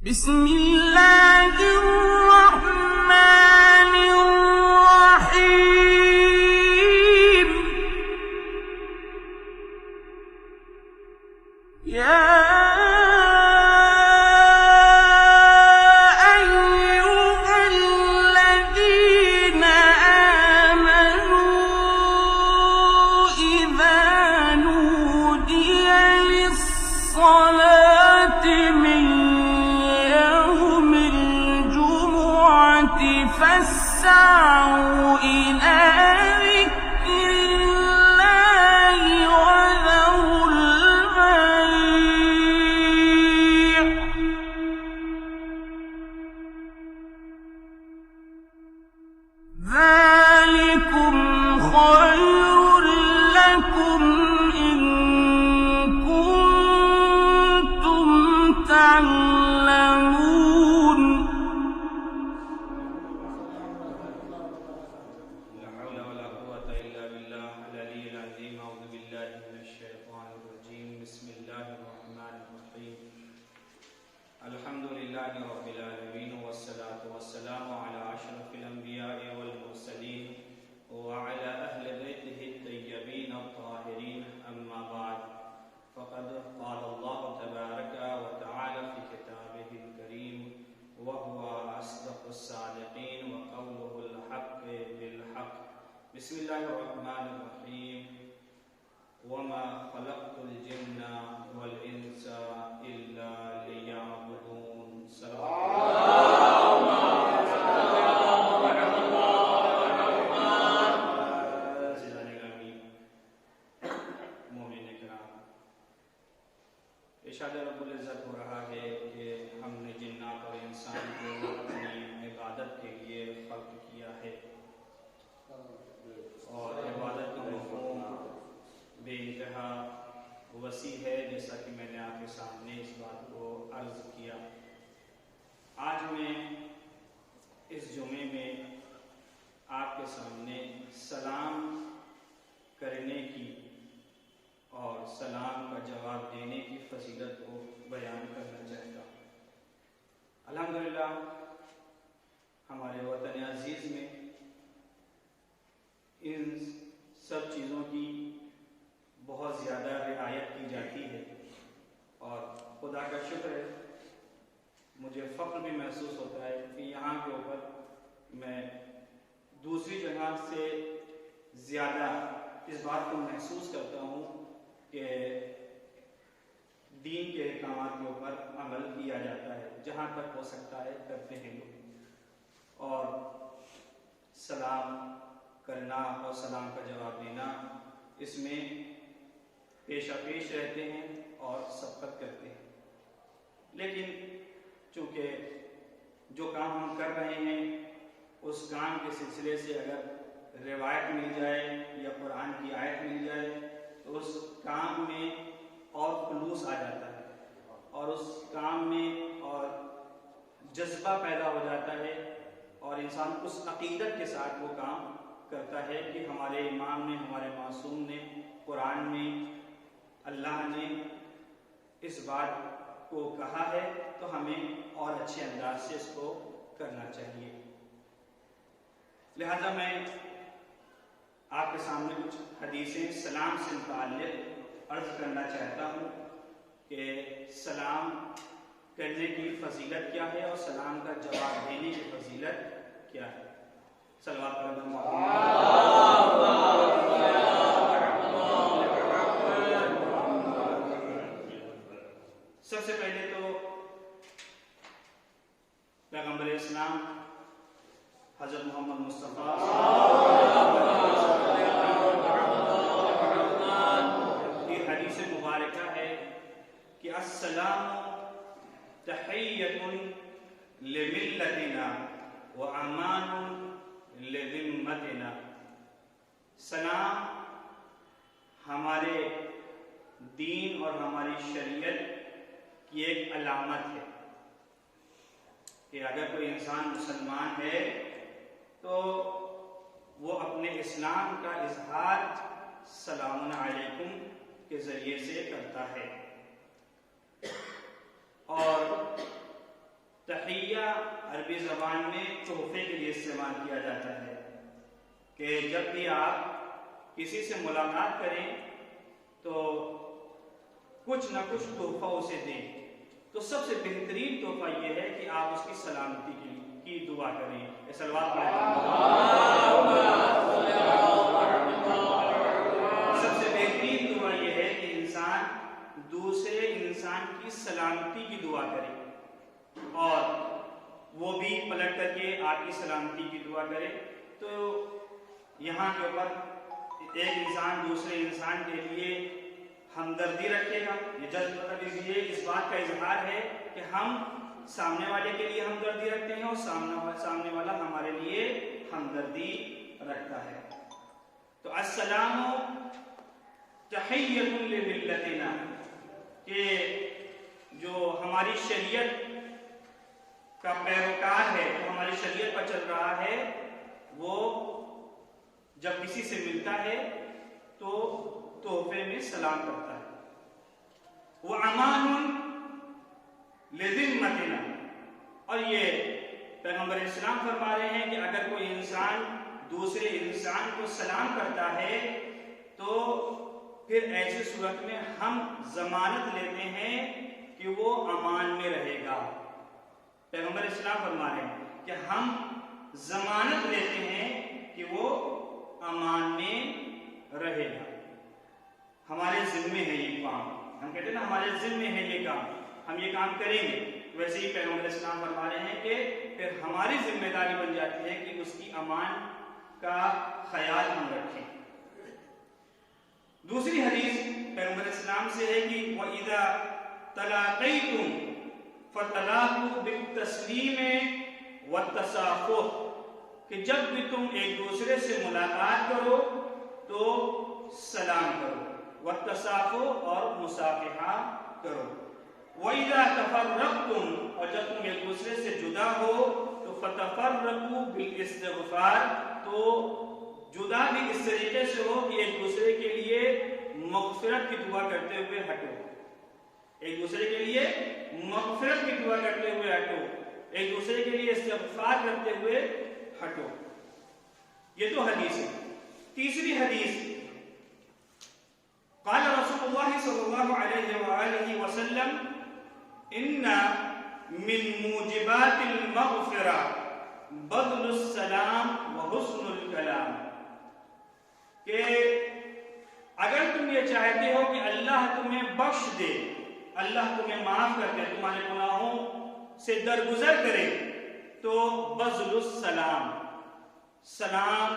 بسم اللہ الرحمن الرحیم یا فاسعوا إلى ذكر الله وذروا البيع ذلكم خير لكم إن كنتم تعلمون. رب العالمین والصلاة والسلام على اشرف الانبیاء والمرسلین وعلى اہل بیتہ الطیبین الطاہرین اما بعد فقد قال اللہ تبارک وتعالی فی کتابہ الکریم وهو اصدق الصادقین وقوله الحق بالحق. بسم اللہ الرحمن الرحیم وما خلقت الجن والانس الا ليعبدون. ارشاد رب العزت ہو رہا ہے کہ ہم نے جنات اور انسان کو اپنی عبادت کے لیے خلق کیا ہے، اور عبادت کا مفہوم بے انتہا وسیع ہے، جیسا کہ میں نے آپ کے سامنے اس بات کو عرض کیا. آج میں اس جمعے میں آپ کے سامنے سلام کرنے کی اور سلام کا جواب دینے کی فضیلت کو بیان کرنا چاہتا ہوں. الحمدللہ ہمارے وطن عزیز میں ان سب چیزوں کی بہت زیادہ رعایت کی جاتی ہے، اور خدا کا شکر ہے، مجھے فخر بھی محسوس ہوتا ہے کہ یہاں کے اوپر میں دوسری جگہ سے زیادہ اس بات کو محسوس کرتا ہوں کہ دین کے احکامات کے اوپر عمل کیا جاتا ہے، جہاں تک ہو سکتا ہے کرتے ہیں لوگ، اور سلام کرنا اور سلام کا جواب دینا اس میں پیشہ پیش رہتے ہیں اور سبقت کرتے ہیں. لیکن چونکہ جو کام ہم کر رہے ہیں اس کام کے سلسلے سے اگر روایت مل جائے یا قرآن کی آیت مل جائے تو اس کام میں اور خلوص آ جاتا ہے، اور اس کام میں اور جذبہ پیدا ہو جاتا ہے، اور انسان اس عقیدت کے ساتھ وہ کام کرتا ہے کہ ہمارے امام نے، ہمارے معصوم نے، قرآن میں اللہ نے اس بات کو کہا ہے تو ہمیں اور اچھے انداز سے اس کو کرنا چاہیے. لہذا میں آپ کے سامنے کچھ حدیثیں سلام سے متعلق عرض کرنا چاہتا ہوں کہ سلام کرنے کی فضیلت کیا ہے اور سلام کا جواب دینے کی فضیلت کیا ہے. صلوات پڑھنا. سب سے پہلے تو پیغمبر اسلام حضرت محمد مصطفیٰ کی حدیث مبارکہ ہے کہ السلام تحیۃ لملتنا وامان لذمتنا. سلام ہمارے دین اور ہماری شریعت کی ایک علامت ہے کہ اگر کوئی انسان مسلمان ہے تو وہ اپنے اسلام کا اظہار سلام علیکم کے ذریعے سے کرتا ہے. اور تحیہ عربی زبان میں تحفے کے لیے استعمال کیا جاتا ہے کہ جب بھی آپ کسی سے ملاقات کریں تو کچھ نہ کچھ تحفہ اسے دیں. تو سب سے بہترین تحفہ یہ ہے کہ آپ اس کی سلامتی کی دعا کریں. صلوات سب سے بہترین دعا یہ ہے کہ انسان دوسرے انسان کی سلامتی کی دعا کرے اور وہ بھی پلٹ کر کے آپ کی سلامتی کی دعا کرے. تو یہاں کے اوپر ایک انسان دوسرے انسان کے لیے ہمدردی رکھے گا. یہ جذب مطلب یہ اس بات کا اظہار ہے کہ ہم سامنے والے کے لیے ہمدردی رکھتے ہیں اور سامنے والا ہمارے لیے ہمدردی رکھتا ہے. تو السلام تحیۃ لملتنا کہ جو ہماری شریعت کا پیروکار ہے، جو ہماری شریعت پر چل رہا ہے، وہ جب کسی سے ملتا ہے تو تحفے میں سلام کرتا ہے. وَأَمَانٌ لِذِمَّتِنَا، اور یہ پیغمبر اسلام فرما رہے ہیں کہ اگر کوئی انسان دوسرے انسان کو سلام کرتا ہے تو پھر ایسی صورت میں ہم ضمانت لیتے ہیں کہ وہ امان میں رہے گا. پیغمبر اسلام فرما رہے ہیں کہ ہم ضمانت لیتے ہیں کہ وہ امان میں رہے گا. ہمارے ذمے ہے یہ کام، ہم کہتے ہیں نا ہمارے ذمے ہے یہ کام، ہم یہ کام کریں گے. ویسے ہی پیغمبر اسلام فرما رہے ہیں کہ پھر ہماری ذمہ داری بن جاتی ہے کہ اس کی امان کا خیال ہم رکھیں. دوسری حدیث پیغمبر اسلام سے ہے کہ وَإِذَا تَلَاقَيْتُمْ فَتَلَاقُوا بِالتَّسْلِيمِ وَالتَّصَافُحِ، کہ جب بھی تم ایک دوسرے سے ملاقات کرو تو سلام کرو، وَالتَّصَافُحِ اور مصافحہ کرو. وَإِذَا تَفَرَّقْتُمْ، اور جب تم ایک دوسرے سے جدا ہو تو فَتَفَرَّقُوا بِالْإِسْتِغْفَارِ، تو جدا بھی اس طریقے سے ہو کہ ایک دوسرے کے لیے مغفرت کی دعا کرتے ہوئے ہٹو. ایک دوسرے کے لیے مغفرت کی دعا کرتے ہوئے ہٹو، ایک دوسرے کے لیے استغفار کرتے ہوئے ہٹو. یہ تو حدیث ہے. تیسری حدیث، قال رسول اللہ صلی اللہ علیہ وآلہ وسلم ان من موجبات المغفرہ بذل السلام وحسن الکلام، کہ اگر تم یہ چاہتے ہو کہ اللہ تمہیں بخش دے، اللہ تمہیں معاف کر دے، تمہارے گناہوں سے درگزر کرے، تو بذل السلام، سلام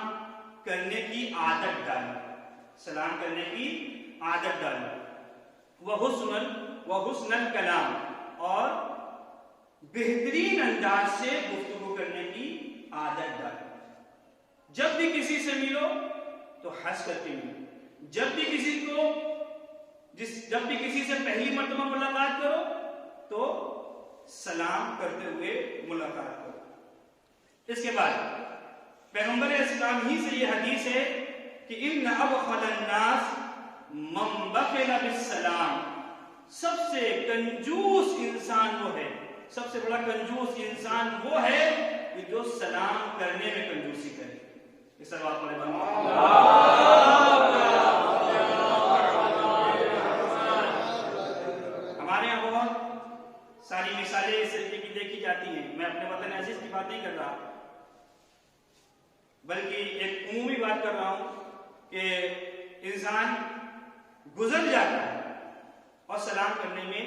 کرنے کی عادت ڈالو، سلام کرنے کی عادت ڈالو. وحسن الکلام، اور بہترین انداز سے گفتگو کرنے کی عادت ڈالو. جب بھی کسی سے ملو تو ہنس کر کے ملو. جب بھی کسی سے پہلی مرتبہ ملاقات کرو تو سلام کرتے ہوئے ملاقات کرو. اس کے بعد پیغمبر اسلام ہی سے یہ حدیث ہے کہ ان ابخل الناس من بخل بالسلام، سب سے کنجوس انسان وہ ہے، سب سے بڑا کنجوس انسان وہ ہے کہ جو سلام کرنے میں کنجوسی کرے. یہ صلوات پڑھے ہمارے یہاں بہت ساری مثالیں اس طریقے کی دیکھی جاتی ہیں. میں اپنے وطن عزیز کی بات نہیں کر رہا بلکہ ایک عمومی بات کر رہا ہوں کہ انسان گزر جاتا ہے اور سلام کرنے میں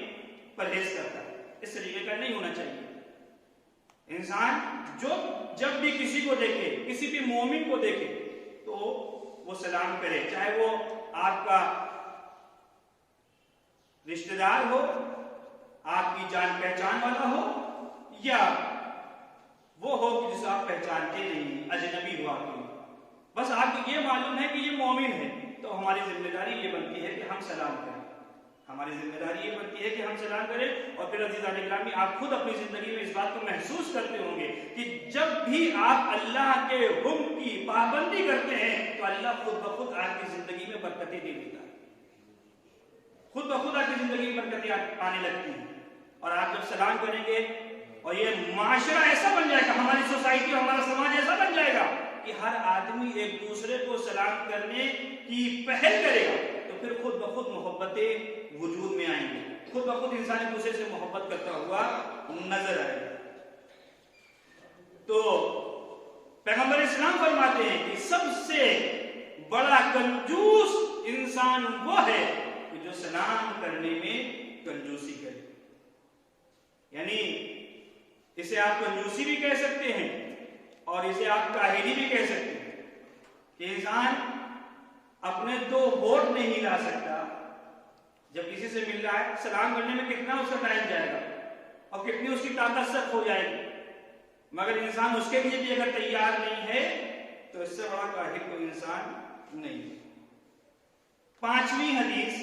پرہیز کرتا ہے. اس طریقے کا نہیں ہونا چاہیے. انسان جب بھی کسی کو دیکھے، کسی بھی مومن کو دیکھے تو وہ سلام کرے، چاہے وہ آپ کا رشتہ دار ہو، آپ کی جان پہچان والا ہو، یا وہ ہو کہ جسے آپ پہچانتے نہیں، اجنبی ہوا آپ کے. بس آپ کو یہ معلوم ہے کہ یہ مومن ہے، تو ہماری ذمہ داری یہ بنتی ہے کہ ہم سلام کریں. ہماری ذمہ داری یہ بنتی ہے کہ ہم سلام کریں. اور پھر عزیزان گرامی، آپ خود اپنی زندگی میں اس بات کو محسوس کرتے ہوں گے کہ جب بھی آپ اللہ کے حکم کی پابندی کرتے ہیں تو اللہ خود بخود آپ کی زندگی میں برکتیں دے دیتا ہے. خود بخود آپ کی زندگی میں برکتیں آنے لگتی ہیں. اور آپ جب سلام کریں گے اور یہ معاشرہ ایسا بن جائے گا، ہماری سوسائٹی اور ہمارا سماج ایسا بن جائے گا کہ ہر آدمی ایک دوسرے کو سلام کرنے کی پہل کرے گا، تو پھر خود بخود محبتیں وجود میں آئیں گی، خود بخود انسان ایک دوسرے سے محبت کرتا ہوا نظر آئے گا۔ تو پیغمبر اسلام فرماتے ہیں کہ سب سے بڑا کنجوس انسان وہ ہے کہ جو سلام کرنے میں کنجوسی کرے، یعنی اسے آپ کنجوسی بھی کہہ سکتے ہیں اور اسے آپ کاہلی بھی کہہ سکتے ہیں کہ انسان اپنے دو ہوٹھ نہیں ہلا سکتا، جب کسی سے مل رہا ہے سلام کرنے میں کتنا اس کا ٹائم جائے گا اور کتنی اس کی طاقت سخت ہو جائے گی، مگر انسان اس کے لیے بھی اگر تیار نہیں ہے تو اس سے بڑا کاہل کوئی انسان نہیں۔ پانچویں حدیث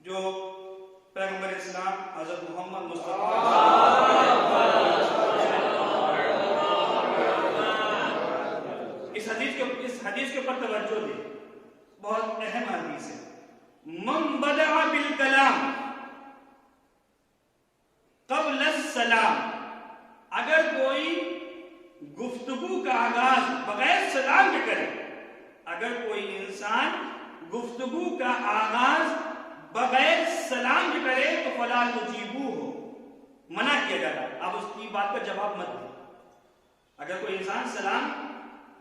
جو پیغمبر اسلام حضرت محمد مصطفیٰ اس حدیث کے اوپر توجہ دیں، بہت اہم حدیث ہے۔ من بدأ بالکلام قبل السلام، اگر کوئی گفتگو کا آغاز بغیر سلام کے کرے، اگر کوئی انسان گفتگو کا آغاز بغیر سلام کے کرے تو فلا تجیبوہ، منع کیا جاتا ہے، آپ اس کی بات کا جواب مت دیں۔ اگر کوئی انسان سلام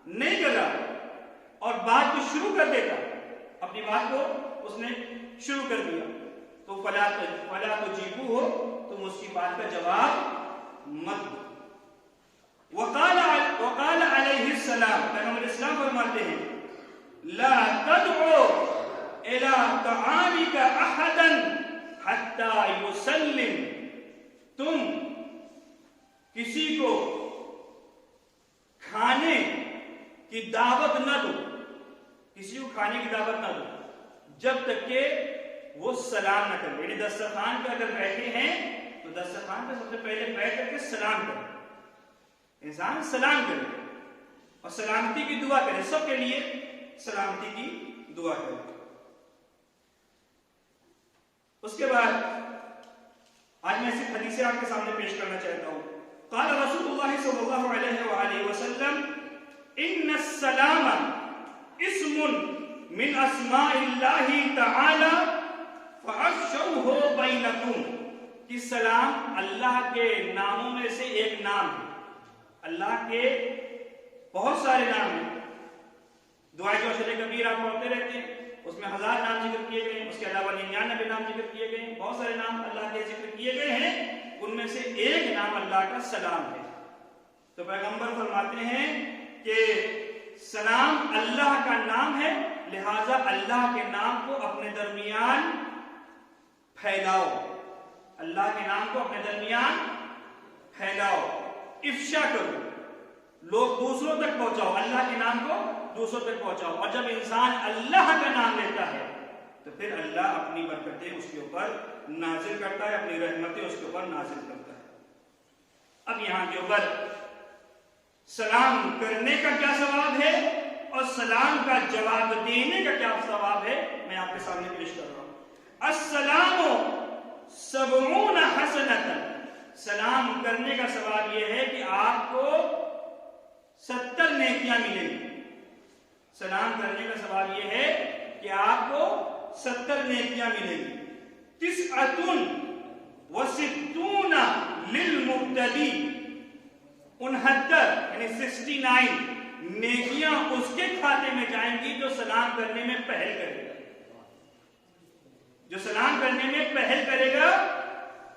نہیں کر رہا اور بات کو شروع کر دیتا، اپنی بات کو اس نے شروع کر دیا، تو فلا تجیبوہ، تم اس کی بات کا جواب مت دو۔ وقال علیہ السلام، پیغمبر اسلام فرماتے ہیں لا تدعو الى طعامك احدا حتى يسلم، تم کسی کو کھانے کی دعوت نہ دو، کسی کو کھانے کی دعوت نہ دو جب تک کہ وہ سلام نہ کرے، یعنی دسترخوان پہ اگر بیٹھے ہیں تو دسترخوان پہ سب سے پہلے بیٹھ کر کے سلام کرے، انسان سلام کرے اور سلامتی کی دعا کرے، سب کے لیے سلامتی کی دعا کرے۔ اس کے بعد آج میں ایسی حدیثیں آپ کے سامنے پیش کرنا چاہتا ہوں۔ قال رسول اللہ صلی اللہ علیہ وآلہ وسلم ان السلام اسم من اسماء اللہ تعالی فافشوہ بینکم، کہ سلام اللہ کے ناموں میں سے ایک نام ہے، اللہ کے بہت سارے نام ہیں، دعائے جو اشر کبیر آپ پڑھتے رہتے ہیں، اس میں 1000 نام ذکر کیے گئے ہیں، اس کے علاوہ 99 نام ذکر کیے گئے ہیں، بہت سارے نام اللہ کے ذکر کیے گئے ہیں، ان میں سے ایک نام اللہ کا سلام ہے۔ تو پیغمبر فرماتے ہیں کہ سلام اللہ کا نام ہے، لہذا اللہ کے نام کو اپنے درمیان پھیلاؤ، اللہ کے نام کو اپنے درمیان پھیلاؤ، افشا کرو، لوگ دوسروں تک پہنچاؤ، اللہ کے نام کو دوسروں تک پہنچاؤ۔ اور جب انسان اللہ کا نام لیتا ہے تو پھر اللہ اپنی برکتیں اس کے اوپر نازل کرتا ہے، اپنی رحمتیں اس کے اوپر نازل کرتا ہے۔ اب یہاں کے اوپر سلام کرنے کا کیا ثواب ہے اور سلام کا جواب دینے کا کیا ثواب ہے، میں آپ کے سامنے پیش کر رہا ہوں۔ السلام 70 حسنۃ، سلام کرنے کا ثواب یہ ہے کہ آپ کو 70 نیکیاں ملیں گی۔ سلام کرنے کا ثواب یہ ہے کہ آپ کو 70 نیکیاں ملیں گی۔ 69 للمبتدی، 69 یعنی 69 نیکیاں اس کے کھاتے میں جائیں گی جو سلام کرنے میں پہل کرے گا، جو سلام کرنے میں پہل کرے گا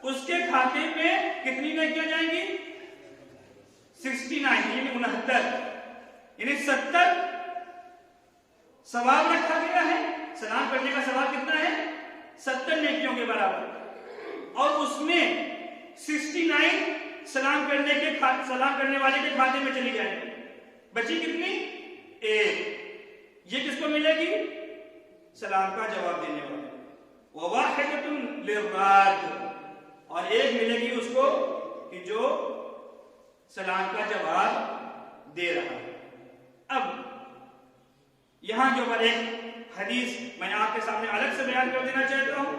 اس کے کھاتے میں کتنی نیکیاں جائیں گی؟ 69 یعنی 69 یعنی 70 ثواب رکھا گیا ہے۔ سلام کرنے کا ثواب کتنا ہے؟ 70 نیکیوں کے برابر، اور اس میں 69 سلام کرنے والے کے کھاتے میں چلی جائے گی، بچی کتنی؟ ایک۔ یہ کس کو ملے گی؟ سلام کا جواب دینے والے۔ وواحدۃ للراد، اور ایک ملے گی اس کو کہ جو سلام کا جواب دے رہا ہے۔ اب یہاں کے اوپر ایک حدیث میں آپ کے سامنے الگ سے بیان کر دینا چاہتا ہوں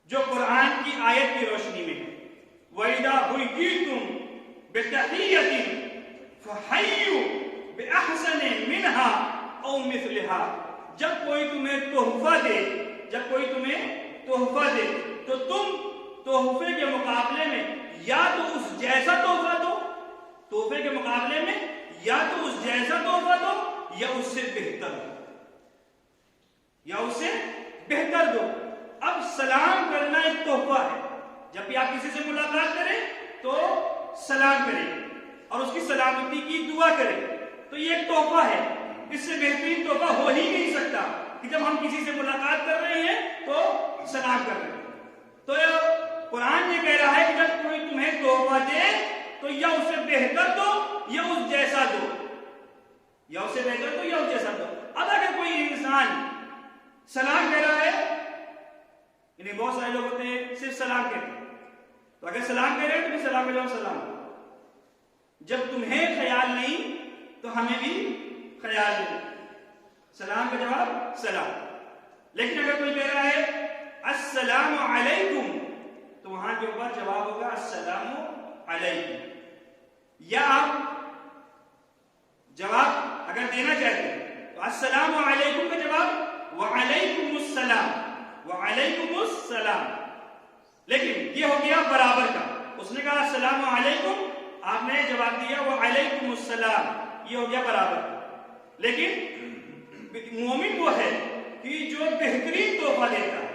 جو قرآن کی آیت کی روشنی میں ہے۔ وَإِذَا حُيِّيتُم بِتَحِيَّةٍ فَحَيُّوا بِأَحْسَنَ مِنْهَا أَوْ مِثْلِهَا. جب کوئی تمہیں تحفہ دے تو تم تحفے کے مقابلے میں یا تو اس جیسا تحفہ دو، تحفے کے مقابلے میں یا تو اس جیسا تحفہ دو یا اس سے بہتر دو، یا اس سے بہتر دو. اب سلام کرنا ایک تحفہ ہے. جب بھی آپ کسی سے ملاقات کریں تو سلام کریں اور اس کی سلامتی کی دعا کریں، تو یہ ایک تحفہ ہے. اس سے بہترین تحفہ ہو ہی نہیں سکتا کہ جب ہم کسی سے ملاقات کر رہے ہیں تو سلام کر رہے ہیں. تو قرآن یہ کہہ رہا ہے کہ جب کوئی تمہیں تحفہ دے تو یا اس سے بہتر دو یا اس جیسا دو، یا اس سے بہتر دو یا اس جیسا دو. اب اگر کوئی انسان سلام کہہ رہا ہے، انہیں بہت سارے لوگ ہوتے ہیں صرف سلام کہتے ہیں، تو اگر سلام کہہ رہے ہیں تو بھی سلام کا جواب سلام. جب تمہیں خیال نہیں تو ہمیں بھی خیال نہیں، سلام کا جواب سلام. لیکن اگر کوئی کہہ رہا ہے السلام علیکم تو وہاں کے اوپر جواب ہوگا السلام علیکم. یا آپ جواب اگر دینا چاہتے ہیں تو السلام علیکم کا جواب وعلیکم السلام، وعلیکم السلام. لیکن یہ ہو گیا برابر کا. اس نے کہا السلام علیکم، آپ نے جواب دیا وعلیکم السلام، یہ ہو گیا برابر کا. لیکن مومن وہ ہے کہ جو بہترین تحفہ دیتا ہے.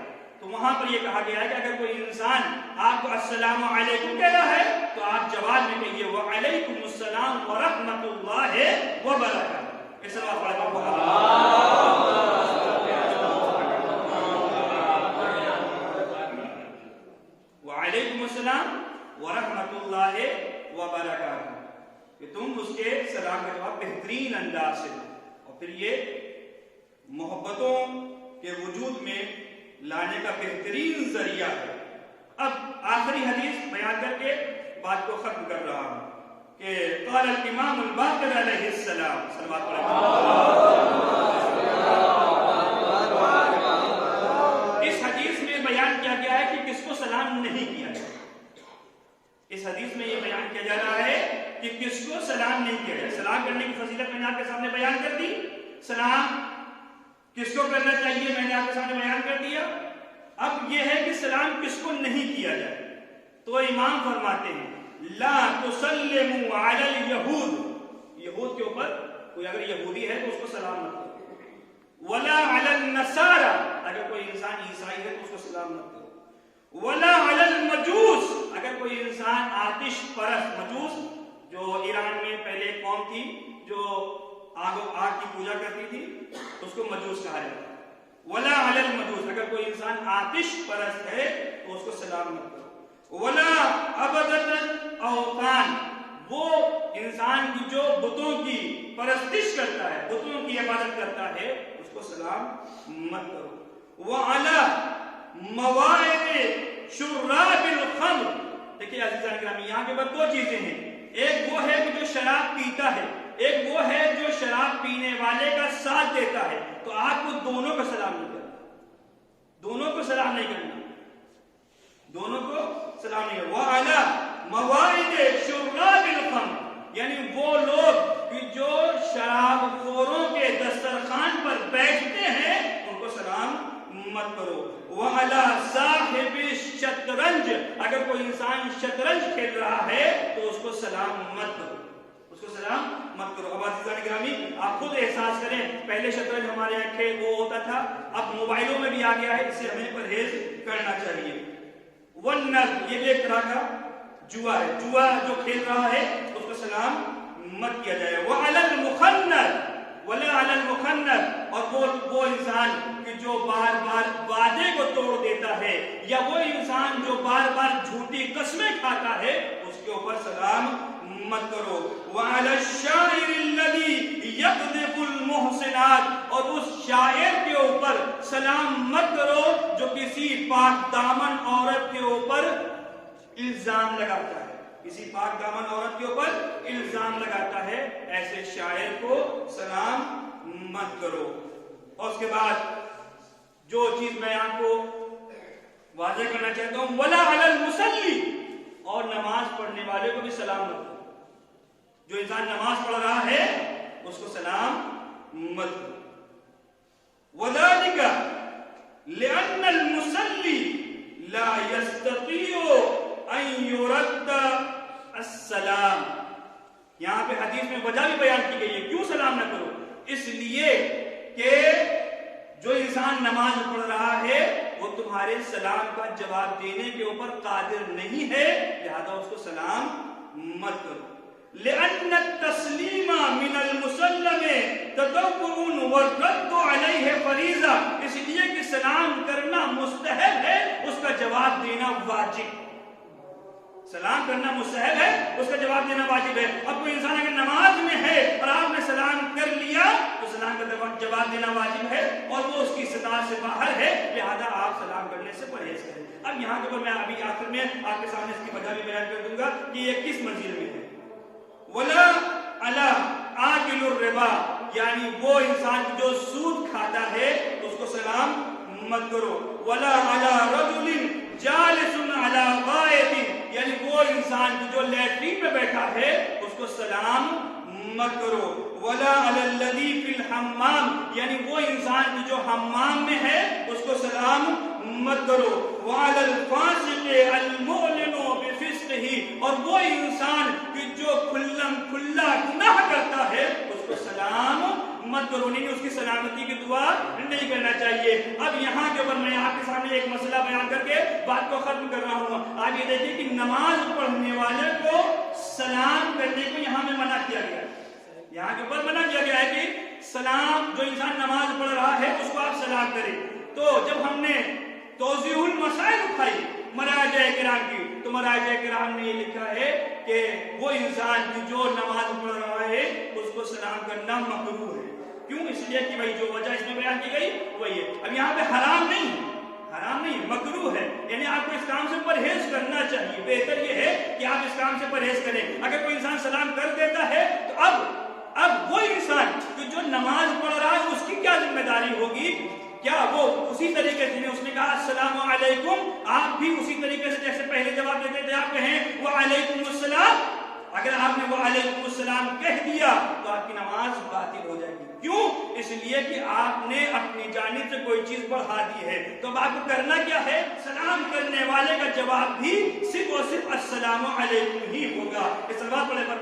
تو وہاں پر یہ کہا گیا ہے کہ اگر کوئی انسان آپ کو السلام علیکم کہہ رہا ہے تو آپ جواب میں کہیے وعلیکم السلام ورحمۃ اللہ وبرکاتہ. اس طرح وعلیکم السلام ورحمۃ اللہ وبرکاتہ، کہ تم اس کے سلام کا جواب بہترین انداز سے دو. اور پھر یہ محبتوں کے وجود میں لانے کا بہترین ذریعہ ہے. اب آخری حدیث بیان کر کے بات کو ختم کر رہا ہوں کہ قال الامام الباقر علیہ السلام، صلوات اللہ. اس حدیث میں بیان کیا گیا ہے کہ کس کو سلام نہیں کیا جائے. اس حدیث میں یہ بیان کیا جا رہا ہے کہ کس کو سلام نہیں کیا جائے. سلام کرنے کی فضیلت میں نے آپ کے سامنے بیان کر دی. سلام کس کو کرنا چاہیے میں نے آپ کے سامنے بیان کر دیا. اب یہ ہے کہ سلام کس کو نہیں کیا جائے. تو امام فرماتے ہیں لا تسلموا علی الیہود، یہود کے اوپر کوئی اگر یہودی ہے تو اس کو سلام مت کرو. ولا علی النصارى، اگر کوئی انسان عیسائی ہے تو اس کو سلام مت کرو. ولا علی المجوس، اگر کوئی انسان آتش پرست، مجوس جو ایران میں پہلے قوم تھی جو آگ کی پوجا کرتی تھی اس کو مجوس کہا جاتا ہے. ولا علی المجوس، اگر کوئی انسان آتش پرست ہے تو اس کو سلام مت کرو. ولا عبدۃ الاوثان، وہ انسان کی جو بتوں کی پرستش کرتا ہے، بتوں کی عبادت کرتا ہے، اس کو سلام مت کرو. وعلی مواعظ شراب الخمر، دیکھیے عزیزان گرامی یہاں کے بعد دو چیزیں ہیں. ایک وہ ہے کہ جو شراب پیتا ہے، ایک وہ ہے جو شراب پینے والے کا ساتھ دیتا ہے. تو آپ کو دونوں کو سلام نہیں کرنا، دونوں کو سلام نہیں کرنا، دونوں کو سلام نہیں کرنا. وعلی مواعظ شراب الخمر، یعنی وہ لوگ کہ جو شراب خوروں کے دسترخوان پر بیٹھتے ہیں ان کو سلام مت کرو. وعلی صاحب الشطرنج، اگر کوئی انسان شطرنج کھیل رہا ہے تو اس کو سلام مت کرو، اس کو سلام مت کرو. اب عزیزان گرامی آپ خود احساس کریں، پہلے شطرنج ہمارے یہاں کھیل وہ ہوتا تھا، اب موبائلوں میں بھی آ گیا ہے، اس سے ہمیں پرہیز کرنا چاہیے. والنرد، یہ بھی ایک طرح کا جوا ہے، جوا جو کھیل رہا ہے اس کو سلام مت کیا جائے. وعلی المخنث، ولا علی المخنث، اور وہ انسان کہ جو بار بار وعدے کو توڑ دیتا ہے، یا وہ انسان جو بار بار جھوٹی قسمیں کھاتا ہے اس کے اوپر سلام مت کرو. وعلی الشاعر الذی یقذف المحسنات، اور اس شاعر کے اوپر سلام مت کرو جو کسی پاک دامن عورت کے اوپر الزام لگاتا ہے، کسی پاک دامن عورت کے اوپر الزام لگاتا ہے، ایسے شاعر کو سلام مت کرو. اور اس کے بعد جو چیز میں آپ کو واضح کرنا چاہتا ہوں ولا علی المصلی، اور بھی سلام مت کرو. جو انسان نماز پڑھ رہا ہے اس کو سلام مت کرو. وَذَلِكَ لِأَنَّ الْمُصَلِّي لَا يَسْتَطِيعُ أَن يُرَدَّ السَّلَامَ. یہاں پہ حدیث میں وجہ بھی بیان کی گئی ہے کیوں سلام نہ کرو. اس لیے کہ جو انسان نماز پڑھ رہا ہے وہ تمہارے سلام کا جواب دینے کے اوپر قادر نہیں ہے, لہذا اس کو سلام مت کرو. لأن التسلیم من المسلم تطوع والرد علیہ فریضہ. اس لیے کہ سلام کرنا مستحب ہے, اس کا جواب دینا واجب. سلام کرنا مستحب ہے, اس کا جواب دینا واجب ہے. اب کوئی انسان اگر نماز میں ہے اور آپ نے سلام کر لیا تو سلام کا جواب دینا واجب ہے اور وہ اس کی استطاعت سے باہر ہے, لہذا آپ سلام کرنے سے پرہیز کریں. اب یہاں کے اوپر میں ابھی آخر میں آپ کے سامنے اس کی وجہ بھی بیان کر دوں گا کہ یہ کس منزل میں ہے. وَلَا عَلَىٰ آكِلُ الرِّبَا, یعنی وہ انسان جو سود کھاتا ہے اس کو سلام مت کرو. وَلَا عَلَىٰ رَجُلٍ جَالِسٌ عَلَىٰ غَائِطٍ, یعنی وہ انسان جو لیٹرین پہ بیٹھا ہے اس کو سلام مت کرو. وَلَا عَلَى الَّذِي فِي الْحَمَّامِ, یعنی وہ انسان جو حمام میں ہے اس کو سلام مت کرو. وَعَلَى الْفَاسِقِ الْمُعْلِنُ بِفِسْقِهِ, اور وہ انسان جو کھلم کھلا گناہ کرتا ہے اس کو سلام مت کرو. نہیں, اس کی سلامتی کی دعا نہیں کرنا چاہیے. اب یہاں کے اوپر میں آپ کے سامنے ایک مسئلہ بیان کر کے بات کو ختم کر رہا ہوں. آپ یہ دیکھیں کہ نماز پڑھنے والے کو سلام کرنے کو یہاں میں منع کیا گیا ہے. یہاں کے اوپر منع کیا گیا ہے کہ سلام, جو انسان نماز پڑھ رہا ہے اس کو آپ سلام کریں. تو جب ہم نے توضیح المسائل اٹھائی مراجع کرام کی تو مراجع کرام نے یہ لکھا ہے کہ وہ انسان جو نماز پڑھ رہا ہے اس کو سلام کرنا مکروہ ہے. کیوں؟ اس لیے کہ بھائی جو وجہ اس میں بیان کی گئی وہی ہے. اب یہاں پہ حرام نہیں مکروہ ہے, یعنی آپ کو اس کام سے پرہیز کرنا چاہیے. بہتر یہ ہے کہ آپ اس کام سے پرہیز کریں. اگر کوئی انسان سلام کر دیتا ہے تو اب وہ انسان جو نماز پڑھ رہا ہے اس کی کیا ذمہ داری ہوگی؟ کیا وہ اسی طریقے سے اس نے کہا السلام علیکم, آپ بھی اسی طریقے سے جیسے پہلے جواب دیتے تھے آپ کہیں وعلیکم السلام. اگر آپ نے وعلیکم السلام کہہ دیا تو آپ کی نماز باطل ہو جائے گی. کیوں؟ اس لیے کہ آپ نے اپنی جانب سے کوئی چیز بڑھا دی ہے. تو اب آپ کو کرنا کیا ہے؟ سلام کرنے والے کا جواب بھی صرف اور صرف السلام علیکم ہی ہوگا. اس بات پڑھے پر